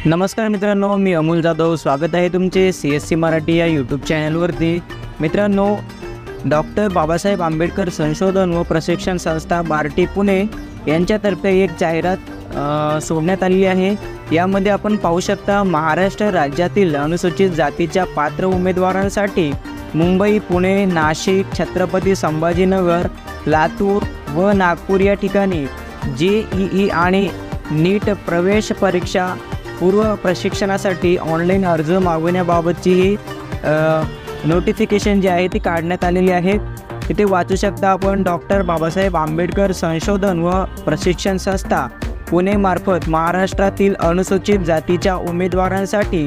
नमस्कार मित्रांनो, मी अमोल जाधव. स्वागत आहे तुमचे CSC मराठी या यूट्यूब चॅनलवरती. मित्रांनो, डॉक्टर बाबासाहेब आंबेडकर संशोधन व प्रशिक्षण संस्था बार्टी पुणे यांच्यातर्फे एक जाहिरात सोडण्यात आली आहे. यामध्ये आपण पाहू शकता, महाराष्ट्र राज्यातील अनुसूचित जातीच्या पात्र उमेदवारांसाठी मुंबई, पुणे, नाशिक, छत्रपती संभाजीनगर, लातूर व नागपूर या ठिकाणी JEE आणि नीट प्रवेश परीक्षा पूर्व प्रशिक्षणासाठी ऑनलाईन अर्ज मागवण्याबाबतची ही नोटिफिकेशन जी आहे ती काढण्यात आलेली आहे. इथे वाचू शकता आपण, डॉक्टर बाबासाहेब आंबेडकर संशोधन व प्रशिक्षण संस्था पुणेमार्फत महाराष्ट्रातील अनुसूचित जातीच्या उमेदवारांसाठी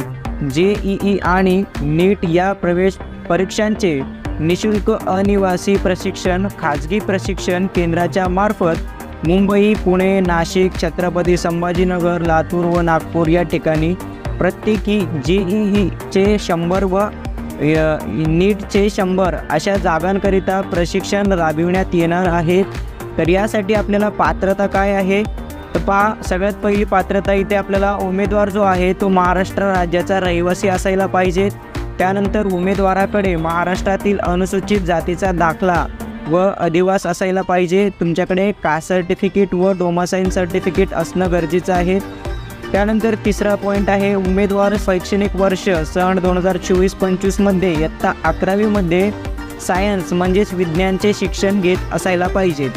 JEE आणि नीट या प्रवेश परीक्षांचे निशुल्क अनिवासी प्रशिक्षण खाजगी प्रशिक्षण केंद्राच्या मार्फत मुंबई, पुणे, नाशिक, छत्रपती संभाजीनगर, लातूर व नागपूर या ठिकाणी प्रत्येकी JEEचे 100 व नीटचे 100 अशा जागांकरिता प्रशिक्षण राबविण्यात येणार आहे. तर यासाठी आपल्याला पात्रता काय आहे तर पहा, सगळ्यात पहिली पात्रता इथे आपल्याला उमेदवार जो आहे तो महाराष्ट्र राज्याचा रहिवासी असायला पाहिजे. त्यानंतर उमेदवाराकडे महाराष्ट्रातील अनुसूचित जातीचा दाखला व अधिवास असायला पाहिजे. तुमच्याकडे कास्ट सर्टिफिकेट व डोमासाईल सर्टिफिकेट असणं गरजेचं आहे. त्यानंतर तिसरा पॉईंट आहे, उमेदवार शैक्षणिक वर्ष सन 2024-25 मध्ये इयत्ता 11वी मध्ये सायन्स म्हणजेच विज्ञानचे शिक्षण घेत असायला पाहिजेत.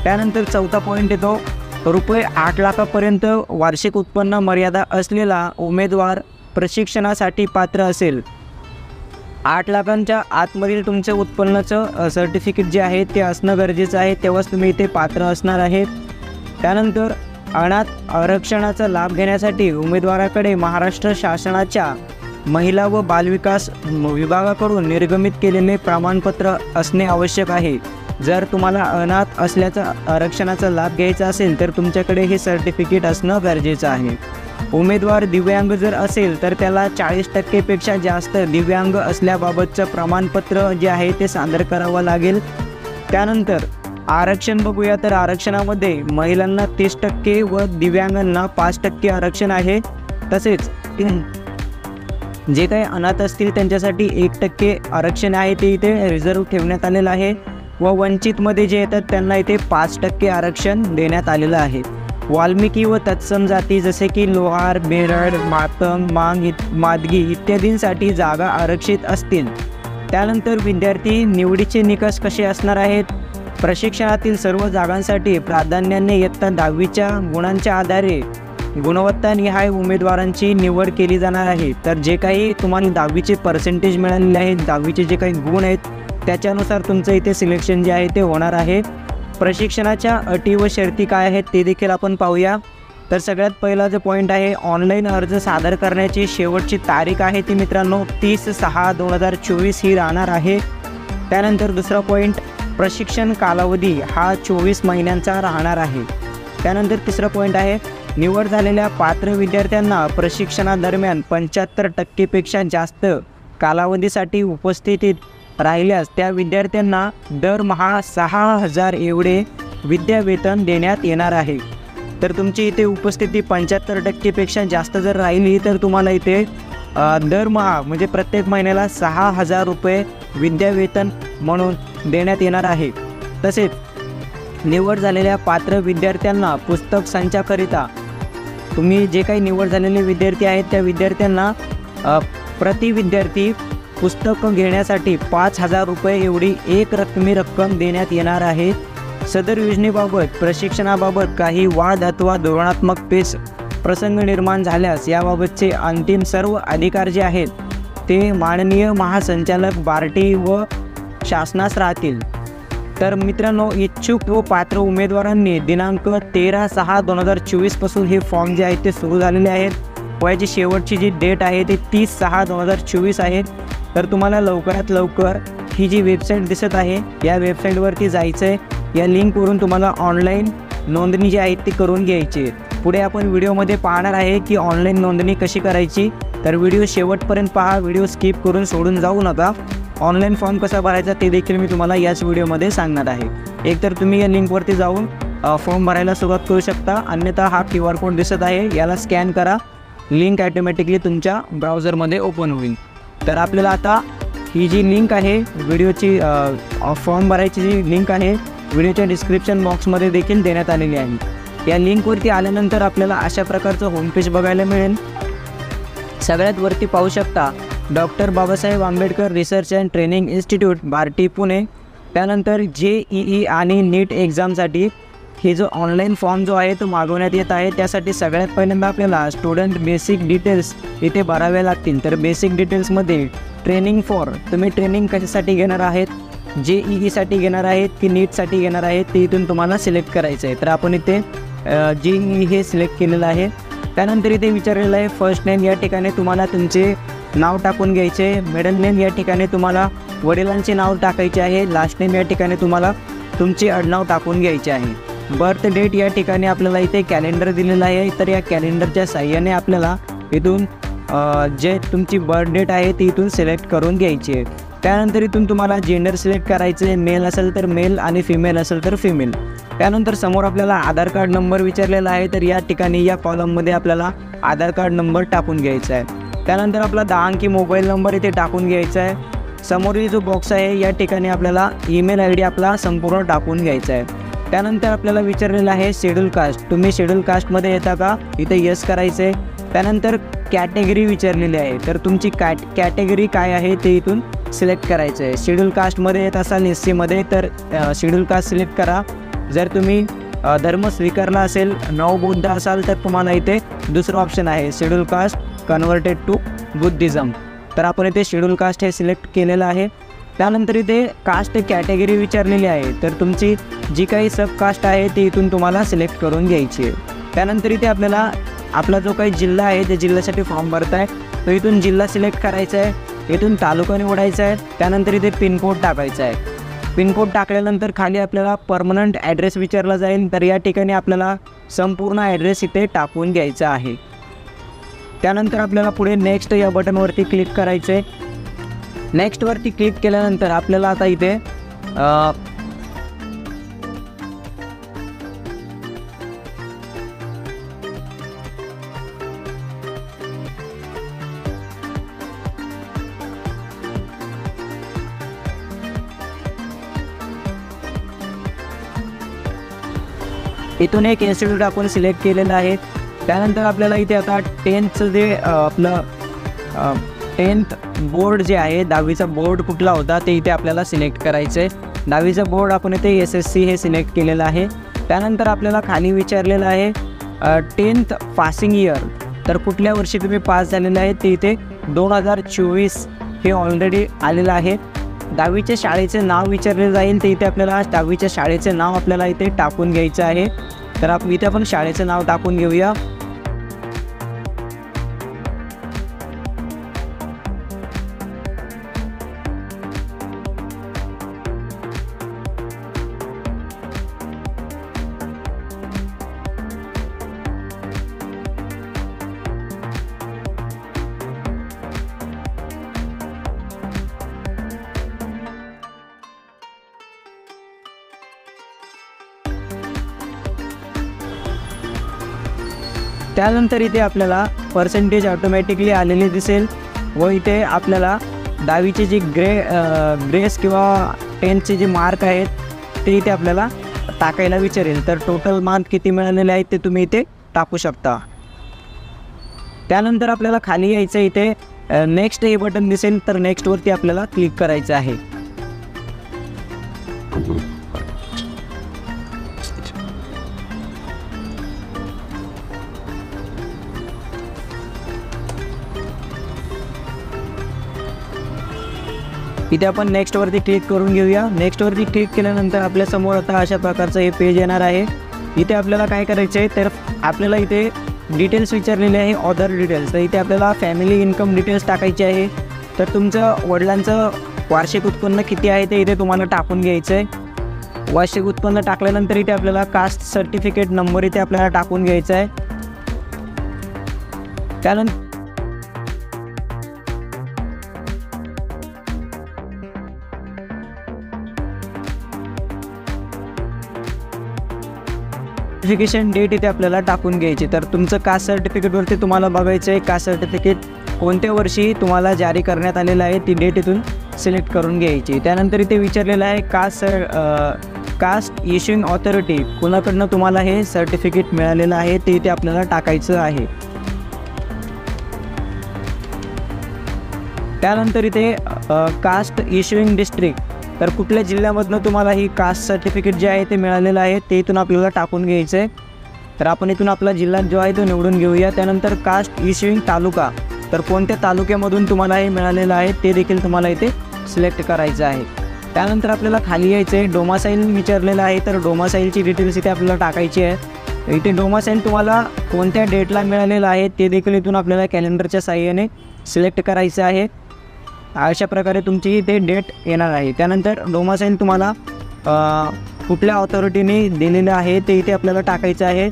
त्यानंतर चौथा पॉईंट येतो, रुपये 8 लाखापर्यंत वार्षिक उत्पन्न मर्यादा असलेला उमेदवार प्रशिक्षणासाठी पात्र असेल. 8 लाखांच्या आतमधील तुमचं उत्पन्नाचं सर्टिफिकेट जे आहे ते असणं गरजेचं आहे, तेव्हाच तुम्ही इथे पात्र असणार आहे. त्यानंतर अनाथ आरक्षणाचा लाभ घेण्यासाठी उमेदवाराकडे महाराष्ट्र शासनाच्या महिला व बालविकास विभागाकडून निर्गमित केलेले प्रमाणपत्र असणे आवश्यक आहे. जर तुम्हाला अनाथ असल्याचा आरक्षणाचा लाभ घ्यायचा असेल तर तुमच्याकडे हे सर्टिफिकेट असणं गरजेचं आहे. उमेदवार दिव्यांग जर असेल तर त्याला 40% पेक्षा जास्त दिव्यांग असल्याबाबतचं प्रमाणपत्र जे आहे ते सादर करावं लागेल. त्यानंतर आरक्षण बघूया, तर आरक्षणामध्ये महिलांना 30% व दिव्यांगांना 5% आरक्षण आहे. तसेच जे काही अनाथ असतील त्यांच्यासाठी 1% आरक्षण आहे ते इथे रिझर्व ठेवण्यात आलेलं आहे व वंचितमध्ये जे येतात त्यांना इथे 5% आरक्षण देण्यात आलेलं आहे. वाल्मिकी व तत्सम जाती जसे की लोहार, बेरड, मातंग, मादगी इत्यादींसाठी जागा आरक्षित असतील. त्यानंतर विद्यार्थी निवडीचे निकष कसे असणार आहेत, प्रशिक्षणातील सर्व जागांसाठी प्राधान्याने इयत्ता 10वीच्या गुणांच्या आधारे गुणवत्तानिहाय उमेदवारांची निवड केली जाणार आहे. तर जे काही तुम्हाला 10वीचे पर्सेंटेज मिळालेले आहेत, 10वीचे जे काही गुण आहेत त्याच्यानुसार तुमचं इथे सिलेक्शन जे आहे ते होणार आहे. प्रशिक्षणाच्या अटी व शर्ती काय आहेत ते देखील आपण पाहूया. तर सगळ्यात पहिला जो पॉईंट आहे, ऑनलाईन अर्ज सादर करण्याची शेवटची तारीख आहे ती मित्रांनो 30/6/2024 ही राहणार आहे. त्यानंतर दुसरा पॉईंट, प्रशिक्षण कालावधी हा 24 महिन्यांचा राहणार आहे. त्यानंतर तिसरा पॉईंट आहे, निवड झालेल्या पात्र विद्यार्थ्यांना प्रशिक्षणादरम्यान 75% पेक्षा जास्त कालावधीसाठी उपस्थितीत राहिल्यास त्या विद्यार्थ्यांना दरमहा 6,000 एवढे विद्यावेतन देण्यात येणार आहे. तर तुमची इथे उपस्थिती 75% पेक्षा जास्त जर राहिली तर तुम्हाला इथे दरमहा म्हणजे प्रत्येक महिन्याला 6,000 रुपये विद्यावेतन म्हणून देण्यात येणार आहे. तसेच निवड झालेल्या पात्र विद्यार्थ्यांना पुस्तक संचाकरिता तुम्ही जे काही निवड झालेले विद्यार्थी आहेत त्या विद्यार्थ्यांना प्रति विद्यार्थी पुस्तकं घेण्यासाठी 5,000 रुपये एवढी एक रकमी रक्कम देण्यात येणार आहे. सदर योजनेबाबत प्रशिक्षणाबाबत काही वाद अथवा धोरणात्मक पेच प्रसंग निर्माण झाल्यास याबाबतचे अंतिम सर्व अधिकार जे आहेत ते माननीय महासंचालक बार्टी व शासनास राहतील. तर मित्रांनो, इच्छुक व पात्र उमेदवारांनी दिनांक 13/6/2024 पासून हे फॉर्म जे आहेत ते सुरू झालेले आहेत. वयाची शेवटची जी डेट आहे ती 30/6/2024 आहे. तर तुम्हाला लवकरात लवकर ही जी वेबसाईट दिसत आहे या वेबसाईटवरती जायचं आहे. या लिंकवरून तुम्हाला ऑनलाईन नोंदणी जी आहे ती करून घ्यायची. पुढे आपण व्हिडिओमध्ये पाहणार आहे की ऑनलाईन नोंदणी कशी करायची. तर व्हिडिओ शेवटपर्यंत पहा, व्हिडिओ स्किप करून सोडून जाऊ नका. ऑनलाईन फॉर्म कसा भरायचा ते देखील मी तुम्हाला याच व्हिडिओमध्ये सांगणार आहे. एकतर तुम्ही या लिंकवरती जाऊन फॉर्म भरायला सुरुवात करू शकता, अन्यथा हा QR कोड दिसत आहे याला स्कॅन करा लिंक ॲटोमॅटिकली तुमच्या ब्राउझरमध्ये ओपन होईल. तर आपल्याला आता ही जी लिंक आहे व्हिडिओची फॉर्म भरायची जी लिंक आहे व्हिडिओच्या डिस्क्रिप्शन बॉक्समध्ये देखील देण्यात आलेली आहे. या लिंकवरती आल्यानंतर आपल्याला अशा प्रकारचं होमपेज बघायला मिळेल. सगळ्यात वरती पाहू शकता doctor Babasaheb Ambedkar research and training institute BARTI Pune. त्यानंतर JEE आणि नीट एक्झामसाठी हे जो ऑनलाईन फॉर्म जो आहे तो मागवण्यात येत आहे. त्यासाठी सगळ्यात पहिल्यांदा आपल्याला स्टुडंट बेसिक डिटेल्स इथे भरावे लागतील. तर बेसिक डिटेल्समध्ये ट्रेनिंग फॉर, तुम्ही ट्रेनिंग कशासाठी घेणार आहेत, JEEसाठी घेणार आहेत की नीटसाठी घेणार आहेत ते इथून तुम्हाला सिलेक्ट करायचं आहे. तर आपण इथे JEE हे सिलेक्ट केलेलं आहे. त्यानंतर इथे विचारलेलं आहे फर्स्ट नेम, या ठिकाणी तुम्हाला तुमचे नाव टाकून घ्यायचे. मिडल नेम या ठिकाणी तुम्हाला वडिलांचे नाव टाकायचे आहे. लास्ट नेम या ठिकाणी तुम्हाला तुमचे आडनाव टाकून घ्यायचे आहे. बर्थ डेट या ठिकाणी आपल्याला इथे कॅलेंडर दिलेलं आहे. तर या कॅलेंडरच्या साह्याने आपल्याला इथून जे तुमची बर्थ डेट आहे ती इथून सिलेक्ट करून घ्यायची आहे. त्यानंतर इथून तुम्हाला जेंडर सिलेक्ट करायचं आहे. मेल असेल तर मेल आणि फिमेल असेल तर फिमेल. त्यानंतर समोर आपल्याला आधार कार्ड नंबर विचारलेला आहे. तर या ठिकाणी या कॉलममध्ये आपल्याला आधार कार्ड नंबर टाकून घ्यायचा आहे. त्यानंतर आपला 10 अंकी मोबाईल नंबर इथे टाकून घ्यायचा आहे. समोरील जो बॉक्स आहे या ठिकाणी आपल्याला ईमेल ID आपला संपूर्ण टाकून घ्यायचा आहे. त्यानंतर आपल्याला विचारलेलं आहे शेड्यूल कास्ट, तुम्ही शेड्यूल कास्टमध्ये येता का, इथे यस करायचं आहे. त्यानंतर कॅटेगरी विचारलेली आहे. तर तुमची कॅटेगरी काय आहे ते इथून सिलेक्ट करायचं आहे. शेड्यूल कास्टमध्ये येत असाल SCमध्ये तर शेड्यूल कास्ट सिलेक्ट करा. जर तुम्ही धर्म स्वीकारला असेल, नवबौद्ध असाल तर तुम्हाला इथे दुसरं ऑप्शन आहे schedule caste converted to Buddhism. तर आपण इथे शेड्यूल कास्ट हे सिलेक्ट केलेलं आहे. त्यानंतर इथे कास्ट कॅटेगरी विचारलेली आहे. तर तुमची जी काही सब कास्ट आहे ती इथून तुम्हाला सिलेक्ट करून घ्यायची आहे. त्यानंतर इथे आपल्याला आपला जो काही जिल्हा आहे त्या जिल्ह्यासाठी फॉर्म भरत आहे तो इथून जिल्हा सिलेक्ट करायचा आहे. इथून तालुका निवडायचा आहे. त्यानंतर इथे पिनकोड टाकायचा आहे. पिनकोड टाकल्यानंतर खाली आपल्याला परमनंट ॲड्रेस विचारला जाईल. तर या ठिकाणी आपल्याला संपूर्ण ॲड्रेस इथे टाकून घ्यायचा आहे. त्यानंतर आपल्याला पुढे नेक्स्ट या बटनवरती क्लिक करायचं आहे. नेक्स्टवरती क्लिक केल्यानंतर आपल्याला आता इथे इथून एक इन्स्टिट्यूट आपण सिलेक्ट केलेलं आहे. त्यानंतर आपल्याला इथे आता 10th जे आपलं 10th बोर्ड जे आहे 10वीचा बोर्ड कुठला होता ते इथे आपल्याला सिलेक्ट करायचं आहे. 10वीचा बोर्ड आपण इथे SSC हे सिलेक्ट केलेलं आहे. त्यानंतर आपल्याला खाली विचारलेलं आहे 10th पासिंग इयर, तर कुठल्या वर्षी तुम्ही पास झालेलं आहे ते इथे 2024 हे ऑलरेडी आलेलं आहे. 10वीच्या शाळेचे नाव विचारले जाईल. ते इथे आपल्याला 10वीच्या शाळेचे नाव आपल्याला इथे टाकून घ्यायचं आहे. तर आपण इथे आपण शाळेचं नाव टाकून घेऊया. त्यानंतर इथे आपल्याला पर्सेंटेज ऑटोमॅटिकली आलेली दिसेल व इथे आपल्याला 10वीचे जी ग्रेस किंवा 10thचे जे मार्क आहेत ते इथे आपल्याला टाकायला विचारेल. तर टोटल मार्क किती मिळालेले आहेत ते तुम्ही इथे टाकू शकता. त्यानंतर आपल्याला खाली यायचं इथे नेक्स्ट हे बटन दिसेल. तर नेक्स्टवरती आपल्याला क्लिक करायचं आहे. इथे आपण नेक्स्टवरती क्लिक करून घेऊया. नेक्स्टवरती क्लिक केल्यानंतर आपल्यासमोर आता अशा प्रकारचं हे पेज येणार आहे. इथे आपल्याला काय करायचं आहे तर आपल्याला इथे डिटेल्स विचारलेले आहे, ऑदर डिटेल्स. तर इथे आपल्याला फॅमिली इन्कम डिटेल्स टाकायचे आहे. तर तुमचं वडिलांचं वार्षिक उत्पन्न किती आहे ते इथे तुम्हाला टाकून घ्यायचं आहे. वार्षिक उत्पन्न टाकल्यानंतर इथे आपल्याला कास्ट सर्टिफिकेट नंबर इथे आपल्याला टाकून घ्यायचा आहे. त्यानंतर व्हेरिफिकेशन डेट इथे आपल्याला टाकून घ्यायची. तर तुमचं कास्ट सर्टिफिकेटवरती तुम्हाला बघायचं आहे कास्ट सर्टिफिकेट कोणत्या वर्षी तुम्हाला जारी करण्यात आलेलं आहे, ती डेट इथून सिलेक्ट करून घ्यायची. त्यानंतर इथे विचारलेलं आहे कास्ट इश्युइंग ऑथॉरिटी, कोणाकडनं तुम्हाला हे सर्टिफिकेट मिळालेलं आहे ते इथे आपल्याला टाकायचं आहे. त्यानंतर इथे कास्ट इश्युइंग डिस्ट्रिक्ट, तर कुठल्या जिल्ह्यामधनं तुम्हाला ही कास्ट सर्टिफिकेट जे आहे ते मिळालेलं आहे ते इथून आपल्याला टाकून घ्यायचं आहे. तर आपण इथून आपला जिल्हा जो आहे तो निवडून घेऊया. त्यानंतर कास्ट इश्युइंग तालुका, तर कोणत्या तालुक्यामधून तुम्हाला हे मिळालेलं आहे ते देखील तुम्हाला इथे सिलेक्ट करायचं आहे. त्यानंतर आपल्याला खाली यायचं आहे. डोमासाईल विचारलेलं आहे, तर डोमासाईलची डिटेल्स इथे आपल्याला टाकायची आहे. इथे डोमासाईल तुम्हाला कोणत्या डेटला मिळालेलं आहे ते देखील इथून आपल्याला कॅलेंडरच्या साहाय्याने सिलेक्ट करायचं आहे. अशा प्रकारे तुमची इथे डेट येणार आहे. त्यानंतर डोमासाईल तुम्हाला कुठल्या ऑथॉरिटीने दिलेलं आहे ते इथे आपल्याला टाकायचं आहे.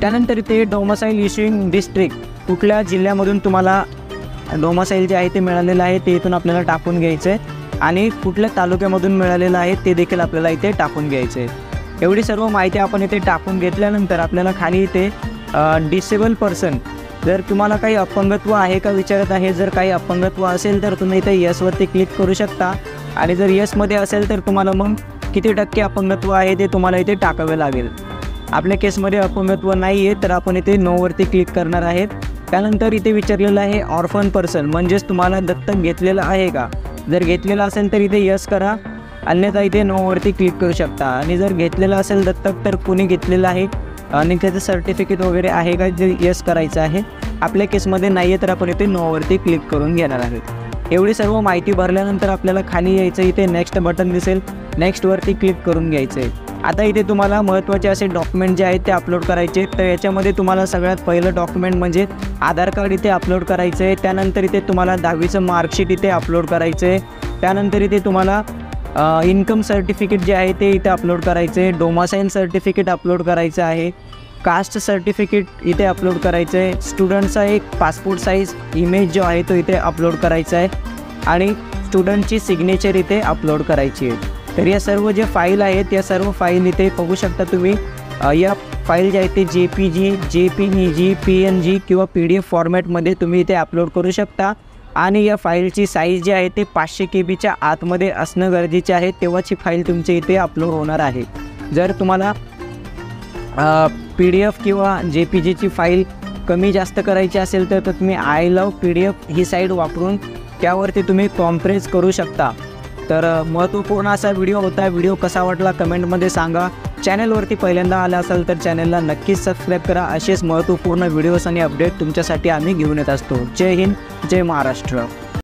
त्यानंतर इथे डोमासाईल इश्युइंग डिस्ट्रिक्ट, कुठल्या जिल्ह्यामधून तुम्हाला डोमासाईल जे आहे ते मिळालेलं आहे ते इथून आपल्याला टाकून घ्यायचं आहे आणि कुठल्या तालुक्यामधून मिळालेलं आहे ते देखील आपल्याला इथे टाकून घ्यायचं आहे. एवढी सर्व माहिती आपण इथे टाकून घेतल्यानंतर आपल्याला खाली इथे डिसेबल पर्सन, जर तुम्हाला काही अपंगत्व आहे का विचारत आहे. जर काही अपंगत्व असेल तर तुम्ही इथे यसवरती क्लिक करू शकता आणि जर यसमध्ये असेल तर तुम्हाला मग किती टक्के अपंगत्व आहे ते तुम्हाला इथे टाकावे लागेल. आपल्या केसमध्ये अपंगत्व नाही आहे तर आपण इथे नोवरती क्लिक करणार आहेत. त्यानंतर इथे विचारलेलं आहे ऑर्फन पर्सन, म्हणजेच तुम्हाला दत्तक घेतलेलं आहे का. जर घेतलेलं असेल तर इथे यस करा, अन्यथा इथे नोवरती क्लिक करू शकता. आणि जर घेतलेलं असेल दत्तक तर कोणी घेतलेलं आहे आणि त्याचं सर्टिफिकेट वगैरे आहे का जे यस करायचं आहे. आपल्या केसमध्ये नाही आहे तर आपण इथे नोवरती क्लिक करून घेणार आहोत. एवढी सर्व माहिती भरल्यानंतर आपल्याला खाली यायचं, इथे नेक्स्ट बटन दिसेल, नेक्स्टवरती क्लिक करून घ्यायचं आहे. आता इथे तुम्हाला महत्त्वाचे असे डॉक्युमेंट जे आहेत ते अपलोड करायचे. तर याच्यामध्ये तुम्हाला सगळ्यात पहिलं डॉक्युमेंट म्हणजे आधार कार्ड इथे अपलोड करायचं आहे. त्यानंतर इथे तुम्हाला 10वीचं मार्कशीट इथे अपलोड करायचं आहे. त्यानंतर इथे तुम्हाला इन्कम सर्टिफिकेट जे आहे ते इथे अपलोड करायचं आहे. डोमासाईल सर्टिफिकेट अपलोड करायचं आहे. कास्ट सर्टिफिकेट इथे अपलोड करायचं आहे. स्टुडंटचा एक पासपोर्ट साईज इमेज जो आहे तो इथे अपलोड करायचा आहे आणि स्टुडंटची सिग्नेचर इथे अपलोड करायची आहे. तर या सर्व जे फाईल आहेत या सर्व फाईल इथे बघू शकता तुम्ही. या फाईल जे आहेत ते JPG, JPEG, PNG किंवा PDF फॉर्मॅटमध्ये तुम्ही इथे अपलोड करू शकता आणि या फाईलची साईज जी आहे ते 500 KB आतमध्ये असणं गरजेचे आहे, तेव्हाची फाईल तुमच्या इथे अपलोड होणार आहे. जर तुम्हाला PDF किंवा JPGची फाईल कमी जास्त करायची असेल तर तुम्ही I love PDF he site वापरून त्यावरती तुम्ही कॉम्प्रेस करू शकता. तर महत्त्वपूर्ण असा व्हिडिओ होता. व्हिडिओ कसा वाटला कमेंटमध्ये सांगा. चॅनलवरती पहिल्यांदा आला असाल तर चॅनलला नक्कीच सबस्क्राईब करा. असेच महत्त्वपूर्ण व्हिडिओज आणि अपडेट तुमच्यासाठी आम्ही घेऊन येत असतो. जय हिंद, जय महाराष्ट्र.